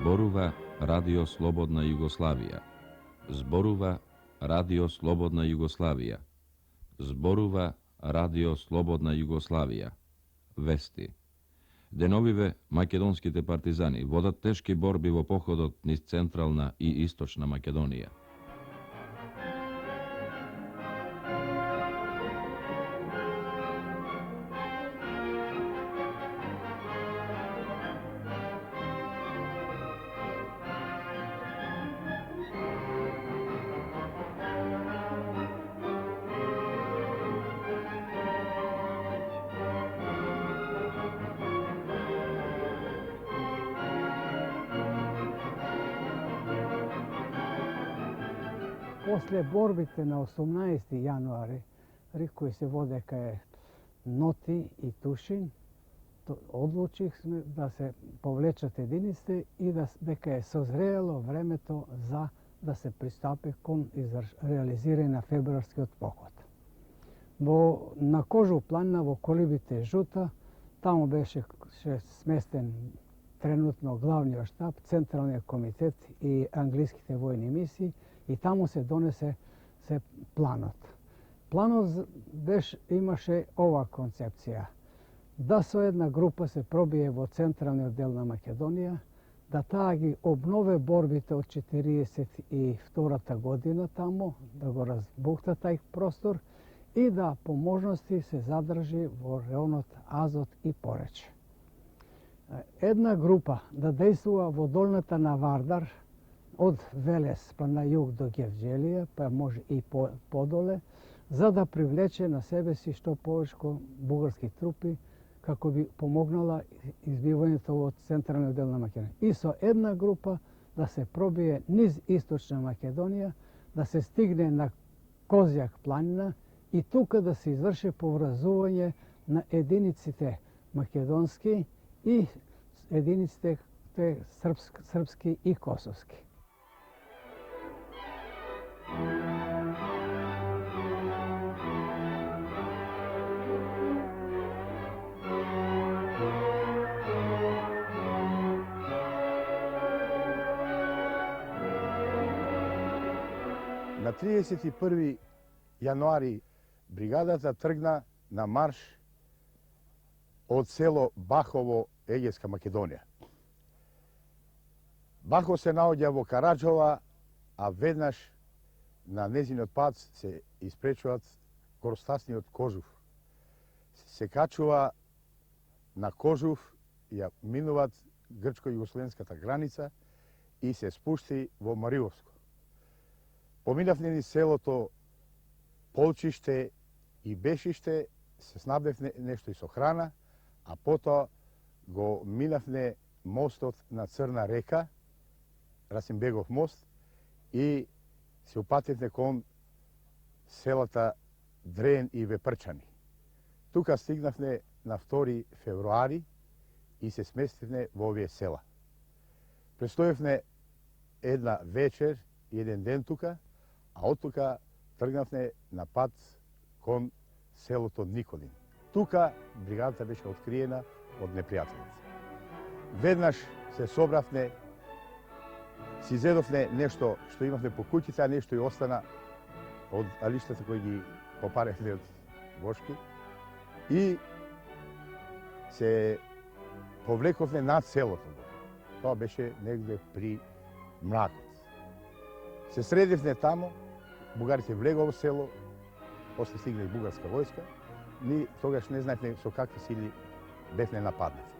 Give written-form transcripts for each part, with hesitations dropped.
Зборува Радио Слободна Југославија. Зборува Радио Слободна Југославија. Зборува Радио Слободна Југославија. Вести. Деновиве македонските партизани водат тешки борби во походот низ Централна и Источна Македонија. После борбите на 18. јануари, кои се воде кај Ноти и Тушин, одлучихме да се повлечат единиците и дека е созрело времето за да се пристапи кон реализирање на февруарскиот поход. На Кожув планина во колибите Жута, таму беше сместен тренутно главниот штаб, Централниот комитет и англиските војни мисии, и таму се донесе планот. Планот имаше ова концепција: да со една група се пробие во централниот дел на Македонија, да таа ги обнове борбите од 42-та година таму, да го разбухта тај простор и да по можности се задржи во реонот Азот и Пореч. Една група да действува во долната на Вардар, од Велес па на југ до Гевџелија, па може и подоле, за да привлече на себе си што повечко бугарски трупи, како би помогнала избивањето од централниот дел на Македонија. И со една група да се пробие низ Источна Македонија, да се стигне на Козјак планина и тука да се изврши поврзување на единиците македонски и единиците српски и косовски. На 31. јануари бригадата тргна на марш од село Бахово, Егејска Македонија. Бахо се наоѓа во Караџова, а веднаш на незиниот пат се испречуваат горостасниот Кожув. Се качува на Кожув, ја минуваат грчко-југословенската граница и се спушти во Мариовско. Поминавме низ селото Полчиште и Бешиште, се снабдевме нешто и со храна, а потоа го минавме мостот на Црна река, Расимбегов мост, и се упативме кон селата Дрен и Вепрчани. Тука стигнавме на 2 февруари и се сместивме во овие села. Престоевме една вечер и еден ден тука, а од тука тргнавме на пат кон селото Никодин. Тука бригадата беше откриена од непријателите. Веднаш се собравме, си зедовме нешто што имавме по куќите, а нешто и остана од алиштата кои ги попаревме од вошки, и се повлековме над селото. Тоа беше негде при мракот. Се средивме таму, бугарите влегоа во село, после стигна и бугарска војска, ни тогаш не знаевме со какви сили бевме нападнати.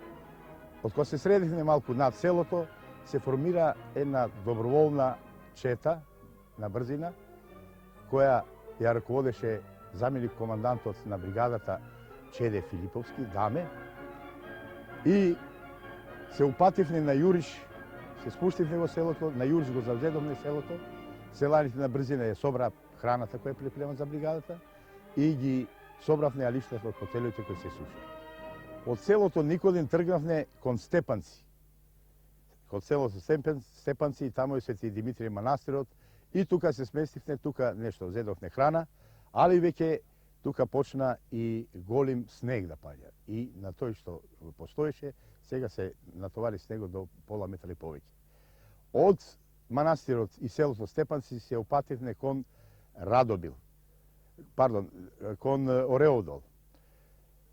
Откога се средивме малку над селото, се формира една доброволна чета на брзина, која ја раководеше заменик командантот на бригадата Чеде Филиповски, Даме, и се упативме на Јуриш, се спуштивме во селото, на Јуриш го завзедовме селото, селаните на брзина ја собраа храната која припрема за бригадата и ги собравме алиштата од хотелите кои се сушеа. Од селото Никодин тргнавме кон Степанци. Од селото Степанци, таму е Свети Димитрije манастирот, и тука се сместивме, тука нешто зедовме храна, али веќе тука почна и голим снег да паѓа. И на тој што постоеше, сега се натовари снегот до пола метар и повеќе. Од манастирот и селото Степанци се упативме кон Радобил. Пардон, кон Ореодол.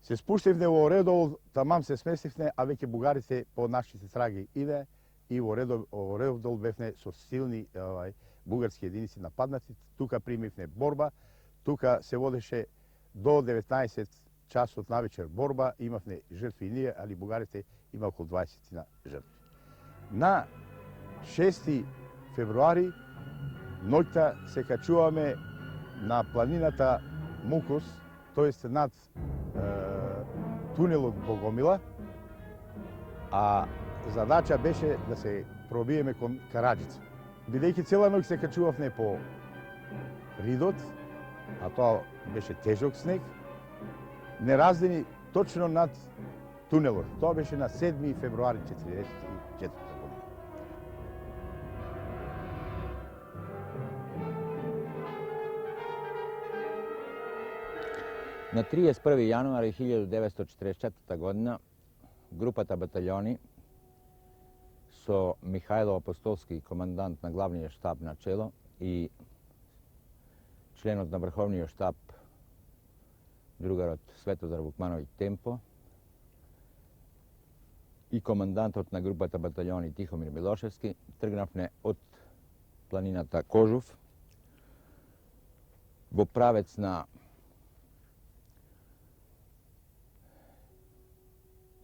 Се спуштивме во Ореодол, тамам се сместивме, а веќе бугарите по нашите траги иде и во Ореодол бевме со силни бугарски единици нападнати. Тука примивме борба, тука се водеше до 19 часот навечер борба, имавме жртви и ние, али бугарите има околу 20 на жртви. На 6 февруари ноќта се качуваме на планината Мукос, тоест над тунелот Богомила, а задача беше да се пробиеме кон Караджица. Бидејќи цела ноќ се качувавме по ридот, а тоа беше тежок снег, не раздени точно над тунелот. Тоа беше на 7 февруари 1944 година. На 31. јануари 1944 година групата батальони со Михајло Апостолски, командант на главниот штаб на чело, и членот на врховниот штаб другарот Светозар Вукмановиќ Темпо и командантот на групата батальони Тихомир Милошевски тргнавме од планината Кожув во правец на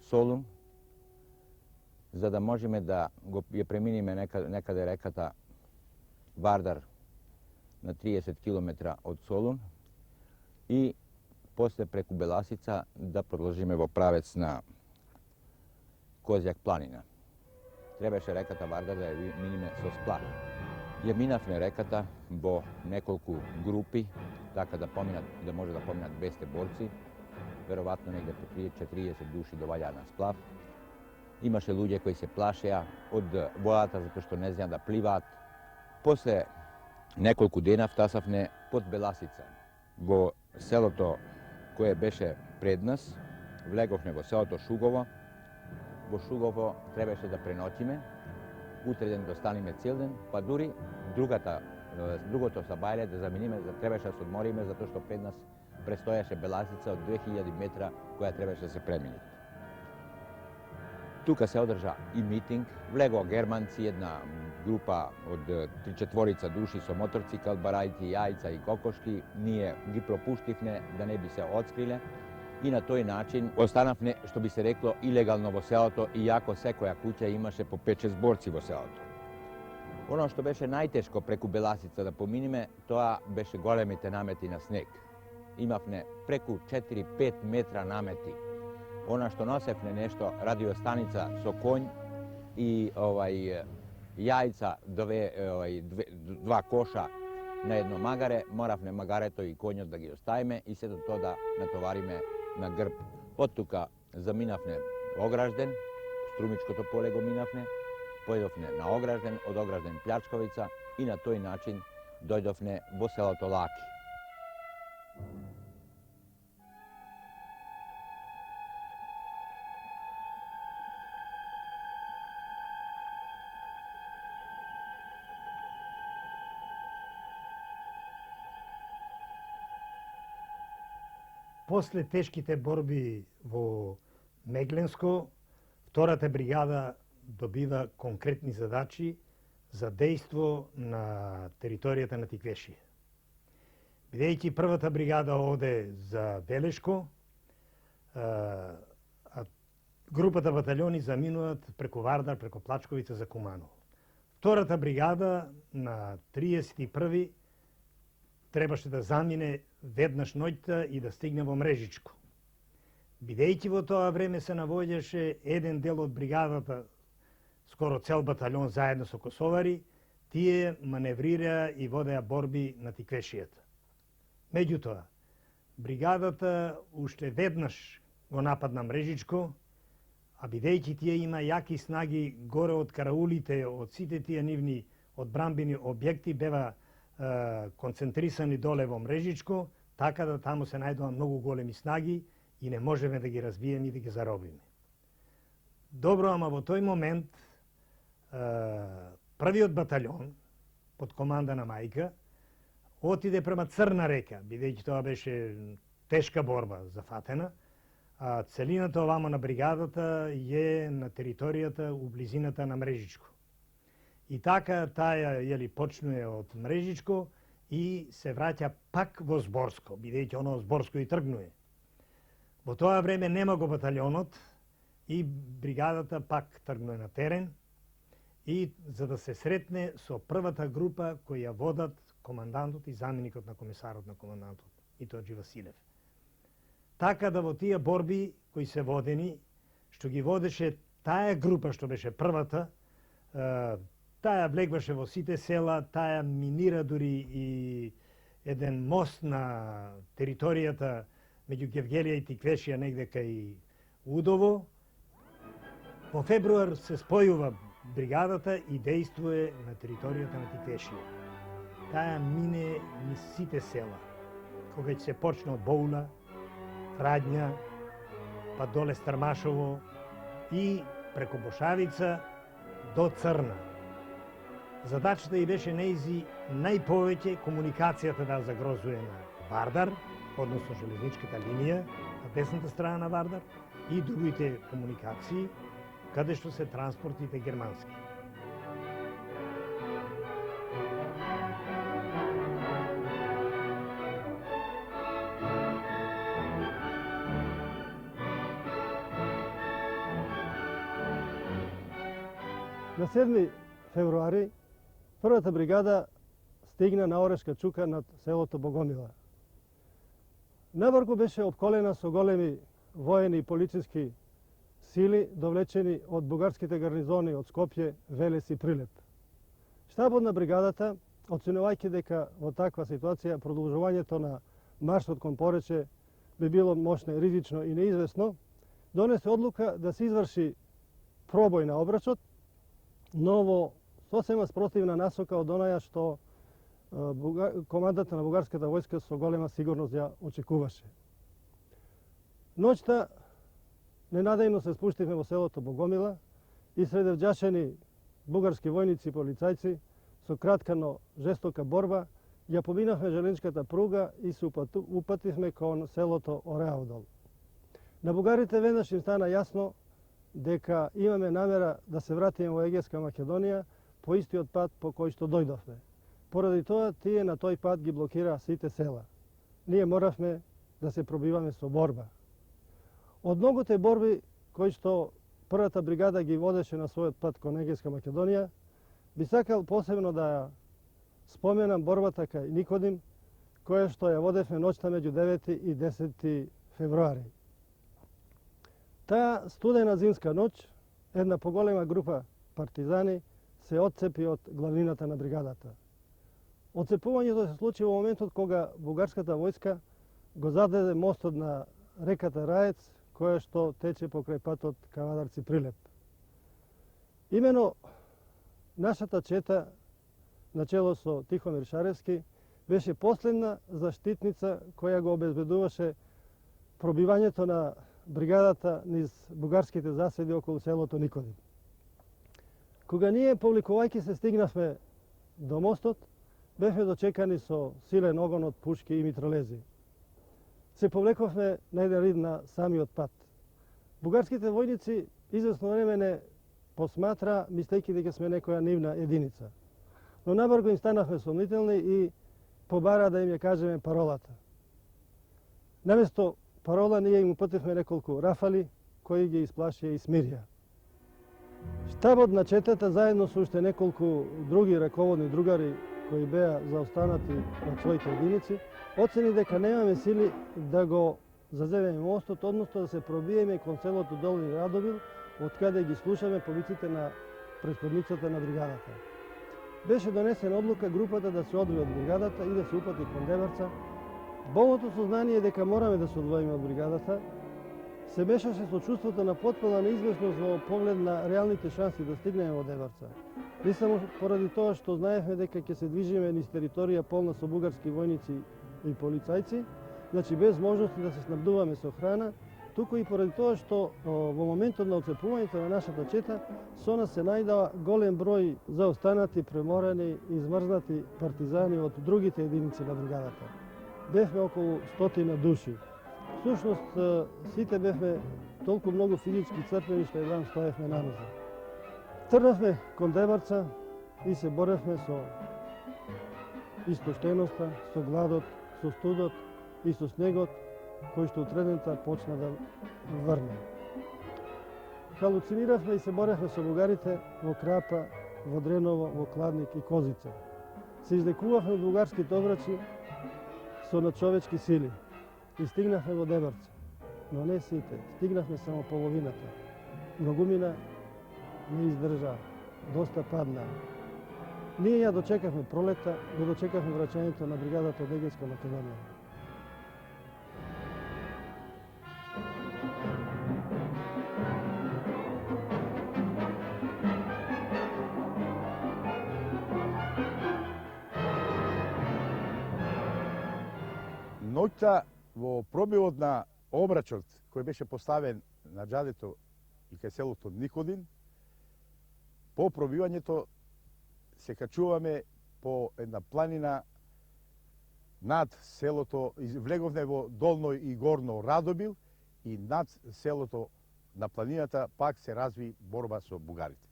Солун, за да можеме да ја преминиме некаде реката Вардар на 30 км од Солун и после преку Беласица да продолжиме во правец на Козјак планина. Требаше реката Вардар да ја миниме со сплав. Ја минавме реката во неколку групи, така да може да поминат 200 борци, веројатно негде по 30-40 души доваѓаа на сплав. Имаше луѓе кои се плашеа од водата затоа што не знаат да пливаат. После неколку дена втасавме под Беласица во селото кое беше пред нас, влеговме во селото Шугово. Во Шугово требаше да преноќиме, утре ден да останеме цел ден, па дури другото сабајле да заминиме, требаше да се одмориме затоа што пред нас престојаше Беласица од 2000 метра која требаше да се премине. Тука се одржа и митинг, влегоа германци, една група од 3-4 души со моторцикл, барајки, јајца и кокошки. Ние ги пропуштивме да не би се отскриле и на тој начин останавме, што би се рекло, илегално во селото, иако секоја куќа имаше по 5-6 борци во селото. Оно што беше најтешко преку Беласица да поминиме, тоа беше големите намети на снег. Имавме преку 4-5 метра намети. Она што носевме нешто, радиостаница со конј и јајца, два коша на едно магаре, моравме магарето и конјот да ги оставиме и сето тоа да натовариме на грб. Од тука заминавме Огражден, Струмичкото поле го минавме, појдовме на Огражден, од Огражден Плячковица и на тој начин дојдовме во селото Лаки. После тешките борби во Мегленско, втората бригада добива конкретни задачи за дејство на територијата на Тиквешија. Бидејќи првата бригада оде за Велешко, а групата батальони заминуваат преку Вардар, преку Плачковица за Куманово. Втората бригада на 31 требаше да замине веднаш ноќта и да стигне во Мрежичко. Бидејќи во тоа време се наоѓаше еден дел од бригадата, скоро цел батальон заедно со косовари, тие маневрираа и водеа борби на Тиквешијата. Меѓутоа, бригадата уште веднаш го нападна Мрежичко, а бидејќи тие има јаки снаги горе од караулите, од сите тие нивни одбранбени објекти беа концентрисани доле во Мрежичко, така да таму се најдоа многу големи снаги и не можеме да ги разбиеме и да ги заробиме. Добро, ама во тој момент првиот батальон, под команда на Мајка, отиде према Црна река, бидејќи тоа беше тешка борба зафатена, а целината овамо на бригадата е на територијата у близината на Мрежичко. И така таја почнуе од Мрежичко и се враќа пак во Зборско, бидејќи оно Зборско и тргнуе. Во тоа време нема го батальонот и бригадата пак тргнуе на терен и за да се сретне со првата група која водат командантот и заменикот на комесарот на командантот, Итоџи Василев. Така да во тие борби кои се водени, што ги водеше таа група што беше првата, таа влегваше во сите села, таа минира дури и еден мост на територијата меѓу Гевгелија и Тиквешија негде кај Удово. Во февруар се спојува бригадата и действуе на територијата на Тиквешија. Таа мине низ сите села, кога ќе се почне од Боула, Радња, па доле Стармашово и преко Бошавица до Црна. Задачата и беше нејзи најповеќе комуникацијата да загрозуе на Вардар, односно железничката линија на десната страна на Вардар и другите комуникации, каде што се транспортите германски. На 7 февруари првата бригада стигна на Орешка чука над селото Богомила. Наврку беше опколена со големи воени и полициски сили, довлечени од бугарските гарнизони од Скопје, Велес и Прилеп. Штабот на бригадата, оценувајќи дека во таква ситуација продолжувањето на маршот кон Порече би било мошно, ризично и неизвестно, донесе одлука да се изврши пробој на обрачот, но во сосема спротивна насока од онаја што командата на бугарската војска со голема сигурност ја очекуваше. Ноќта ненадејно се спуштивме во селото Богомила и среде вџашени бугарски војници и полицајци со кратка, но жестока борба ја поминавме железничката пруга и се упативме кон селото Ореавдол. На бугарите веднаш им стана јасно дека имаме намера да се вратиме во Егејска Македонија по истиот пат по кој што дојдовме. Поради тоа, тие на тој пат ги блокира сите села. Ние моравме да се пробиваме со борба. Од многуте борби кои што првата бригада ги водеше на својот пат кон Егејска Македонија, би сакал посебно да споменам борбата кај Никодим, која што ја водевме ноќта меѓу 9 и 10 февруари. Таа студена зимска ноќ, една поголема група партизани се отцепи од главнината на бригадата. Отцепувањето се случи во моментот кога бугарската војска го зададе мостот на реката Раец, која што тече покрај патот Кавадарци Прилеп. Имено нашата чета, начело со Тихомир Шаревски, беше последна заштитница која го обезбедуваше пробивањето на бригадата низ бугарските заседи околу селото Никодим. Кога ние, повликувајќи се, стигнавме до мостот, бевме дочекани со силен огон од пушки и митралези. Се повлековме на еден рид на самиот пат. Бугарските војници извесно време не посматра, мислејќи дека сме некоја нивна единица. Но набрзо им станавме сомнителни и побара да им ја кажеме паролата. Наместо парола ние им упативме неколку рафали кои ги исплашија и смирија. Штабот на четата заедно со уште неколку други раководни другари кои беа заостанати од своите единици, оцени дека немаме сили да го заземеме мостот, односно да се пробиеме кон селото Долни Радовил, од каде ги слушаме повиците на претходницата на бригадата. Беше донесена одлука групата да се одвои од бригадата и да се упати кон Дебарца. Болното сознание дека мораме да се одвоиме од бригадата се мешаше со чувството на потпуна неизвестност во поглед на реалните шанси да стигнеме во Дебарца. Не само поради тоа што знаевме дека ќе се движиме низ територија полна со бугарски војници и полицајци, значи без можности да се снабдуваме со храна, туку и поради тоа што во моментот на оцепувањето на нашата чета со нас се најдава голем број заостанати, преморени, измрзнати партизани од другите единици на бригадата. Бевме околу 100 души. Всушност, сите бевме толку многу физички црпени што едвам стоевме на нозе. Тргнавме кон Дебарца и се боревме со истоштеноста, со гладот, со студот и со снегот, кој што утредента почна да врне. Халуциниравме и се боревме со бугарите во Крапа, во Дреново, во Кладник и Козица. Се излекувавме од бугарските обрачи со надчовечки сили и стигнавме во Дебарца. Но не сите, стигнавме само половината. Многумина не издржа, доста падна. Ние ја дочекавме пролета, го дочекавме враќањето на бригадата од Егејска Македонија. Ноќта во пробивот на обрачот кој беше поставен на џадето и кај селото Никодин, по пробивањето се качуваме по една планина над селото, влеговме во Долно и Горно Радобил и над селото на планината пак се разви борба со бугарите.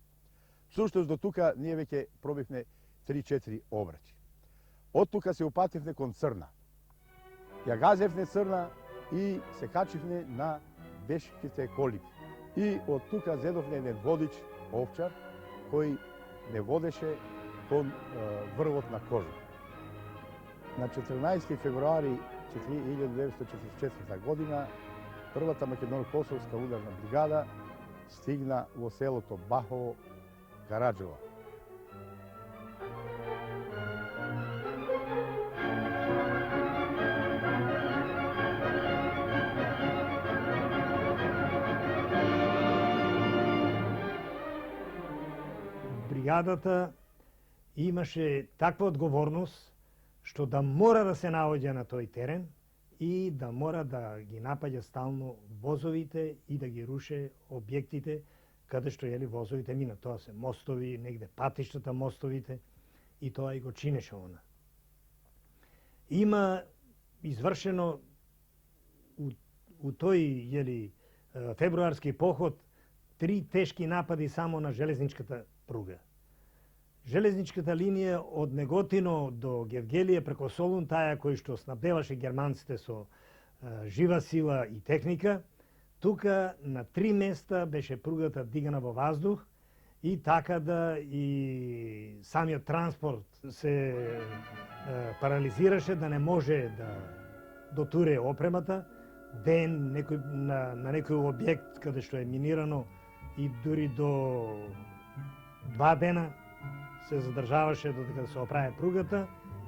Всушност до тука ние веќе пробивме 3-4 обрачи. Од тука се упативме кон Црна. Ја газевме Црна и се качивме на Бешките колиби. И од тука зедовме еден водич, овчар, кој не водеше кон врвот на Кожух. На 14 февруари 1944 година првата македоно-косовска ударна бригада стигна во селото Бахово, Караџова. Бригадата имаше таква одговорност што да мора да се наоѓа на тој терен и да мора да ги напаѓа стално возовите и да ги руше објектите каде што возовите минат. Тоа се мостови, негде патиштата мостовите и тоа и го чинеше она. Има извршено у тој февруарски поход 3 тешки напади само на железничката пруга. Железничката линија од Неготино до Гевгелија преко Солун, таа кој што снабдеваше германците со жива сила и техника, тука на 3 места беше пругата дигана во воздух и така да и самиот транспорт се парализираше, да не може да дотуре опремата. Ден на некој објект каде што е минирано и дури до 2 дена се задржаваше додека да се оправи пругата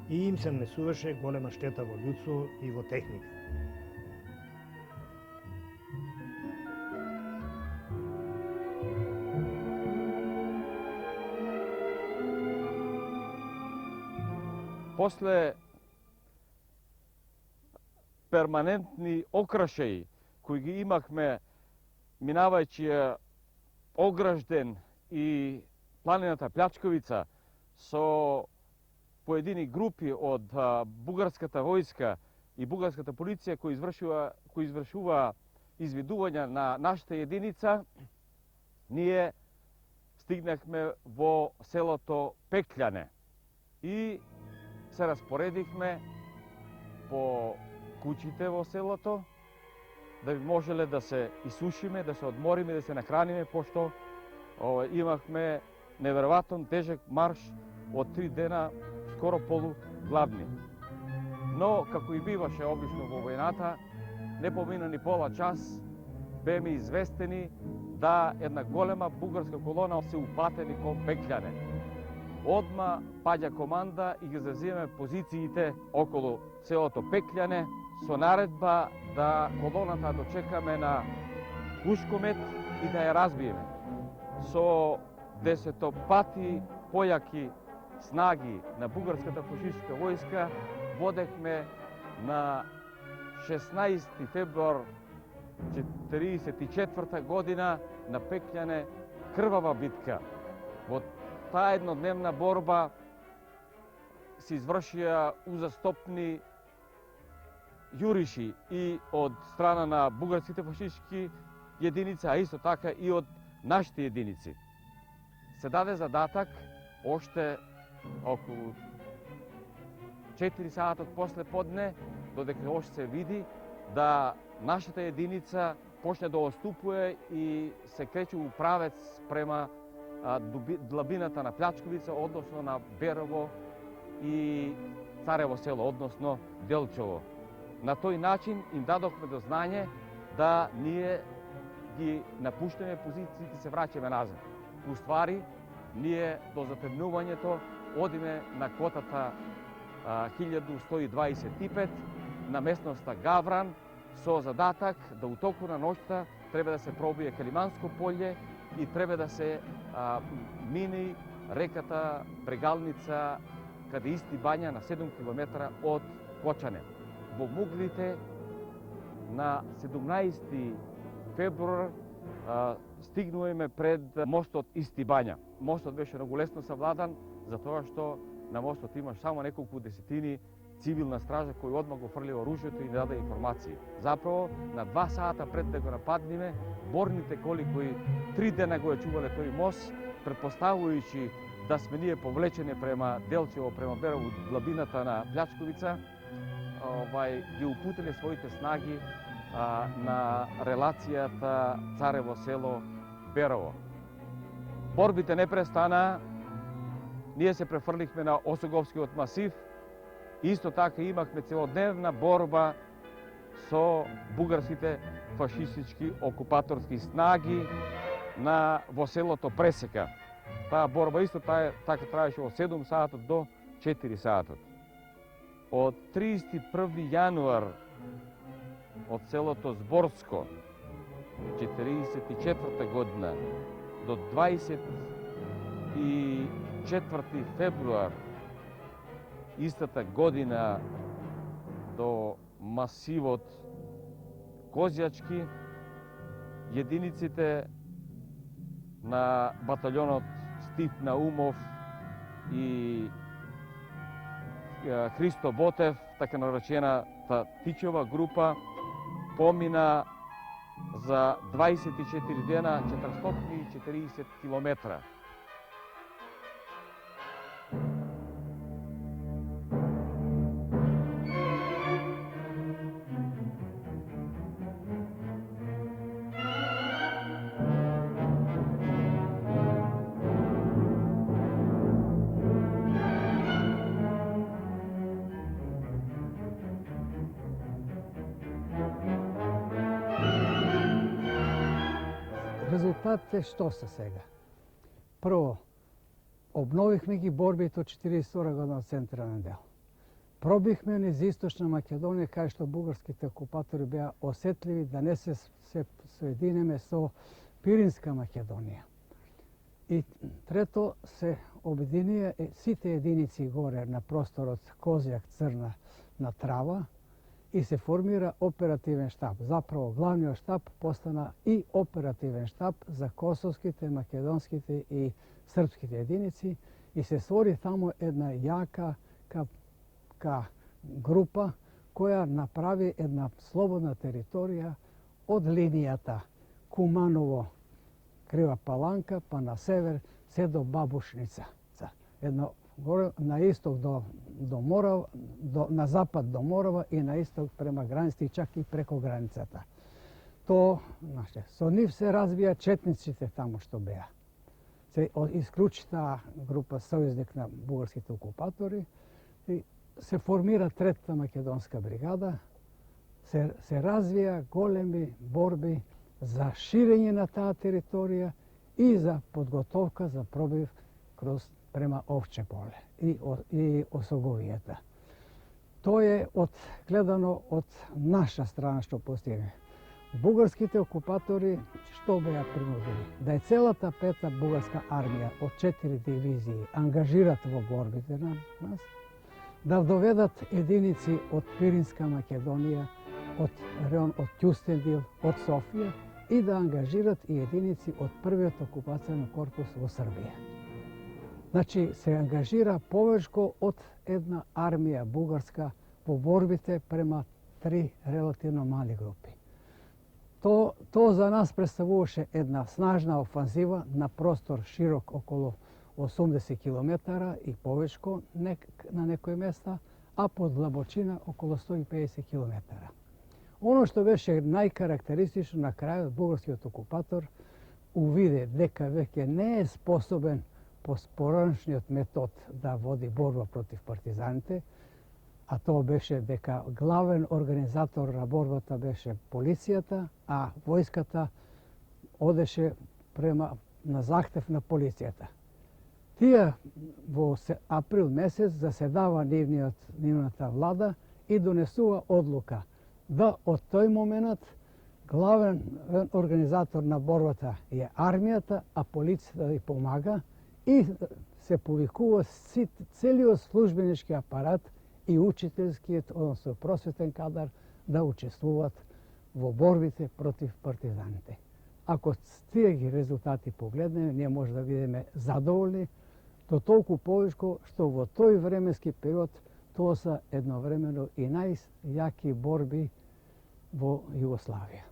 и им се нанесуваше голема штета во људство и во техника. После перманентни окрашаи кои ги имахме минавајќи Огражден и планината Плячковица со поедини групи од бугарската војска и бугарската полиција кои извршува извидувања на нашата единица, ние стигнахме во селото Пекљане и се распоредихме по куќите во селото да би можеле да се исушиме, да се одмориме, да се нахраниме, пошто имахме неверојатен тежок марш од 3 дена, скоро полугладни. Но, како и биваше обично во војната, не помина ни пола час, беме известени да една голема бугарска колона се упатени кон Пекљане. Одма паѓа команда и ги зазиваме позициите околу селото Пекљане со наредба да колоната дочекаме на Пушкомет и да ја разбиеме. Со 10 пати појаки снаги на бугарската фашистска војска водехме на 16 февруар 1944 година на Пекљане крвава битка. Во таа еднодневна борба се извршија узастопни јуриши и од страна на бугарските фашистички единици, а исто така и од нашите единици. Се даде задатак оште околу 4 саатот после подне, додека оште се види да нашата единица почне да отступува и се крече у правец према длабината на Плячковица, односно на Берово и Царево село, односно Делчево. На тој начин им дадохме до знање да ние ги напуштаме позициите и се враќаме назад. Уствари, ние до затемнувањето одиме на котата 1125 на местноста Гавран со задатак да у току на ноќта треба да се пробие Калиманско полје и треба да се мини реката Брегалница каде Исти Бања на 7 км од Кочане. Во муглите на 17 февруар стигнуваме пред мостот Исти Бања. Мостот беше многу лесно savladan, затоа што на мостот имаш само неколку десетини цивилна стража кој одмah го фрлија оружјето и даде информации. Заправо, на 2 сата пред да го нападниме, борните коли кои 3 дена го чувале тој мост, предпоставувајќи да сме ние повлечени према Делчево, према Берово, длабината на Плячковица, ги упутиле своите снаги на релацијата Царево село Берово. Борбите не престана, ние се префрлихме на Осоговскиот масив, исто така имахме целодневна борба со бугарските фашистички окупаторски снаги во селото Пресека. Таа борба исто така траеше од 7 саатот до 4 саатот. Од 31 јануар од селото Зборско, 1944 година, до 24 февруар истата година до масивот Козјачки, единиците на баталјонот Стив Наумов и Христо Ботев, така наречената Тичева група, помина за 24 дена 440 километра. Резултатите што се сега? Прво, обновихме ги борбите од 42 година од централен дел. Пробихме низ Источна Македонија, кај што бугарските окупатори беа осетливи да не се соединеме со Пиринска Македонија. И трето, се обединија сите единици горе на просторот Козјак, Црна, на Трава, и се формира оперативен штаб. Заправо, главниот штаб постана и оперативен штаб за косовските, македонските и српските единици и се створи тамо една јака група која направи една слободна територија од линијата Куманово, Крива Паланка, па на север се до Бабушница. Едно на исток до Морава, на запад до Морава и на исток према границите и чак и преко границата. Со нив се развија четниците тамо што беа. Се исклучи таа група сојузник на бугарските окупатори и се формира Третата македонска бригада. Се развија големи борби за ширење на таа територија и за подготовка за пробив према Овче поле и Осоговијата. Тоа е гледано од наша страна што постигне. Бугарските окупатори што беа принудени? Да е целата пета бугарска армија од 4 дивизии ангажират во борбите на нас, да доведат единици од Пиринска Македонија od Kjustendil, od Sofije i da angažirat i jedinici od prvi okupacijalni korpus u Srbiji. Znači, se angažira povećko od jedna armija bugarska po borbite prema 3 relativno mali grupi. To za nas predstavuje jedna snažna ofanziva na prostor širok okolo 80 km i povećko na nekoj mjesta, a pod Glabočina okolo 150 km. Ono što беше najkarakteristično na kraju, bugarski okupator uvide deka veke ne je sposoben po sporaničniот metod da vodi borba protiv partizanite, a to беше дека главен организатор на борбата беше полицијата, а војската одеше на захтев на полицијата. Тие во април месец заседава нивната влада и донесува одлука да од тој момент главен организатор на борбата е армијата, а полицијата да помага и се повикува целиот службенички апарат и учителскиот, односно просветен кадар, да учествуваат во борбите против партизаните. Ако тие ги резултати погледнеме, ние може да бидеме задоволни, то толку повечко што во тој временски период тоа се едновремено и најјаки борби во Југославија.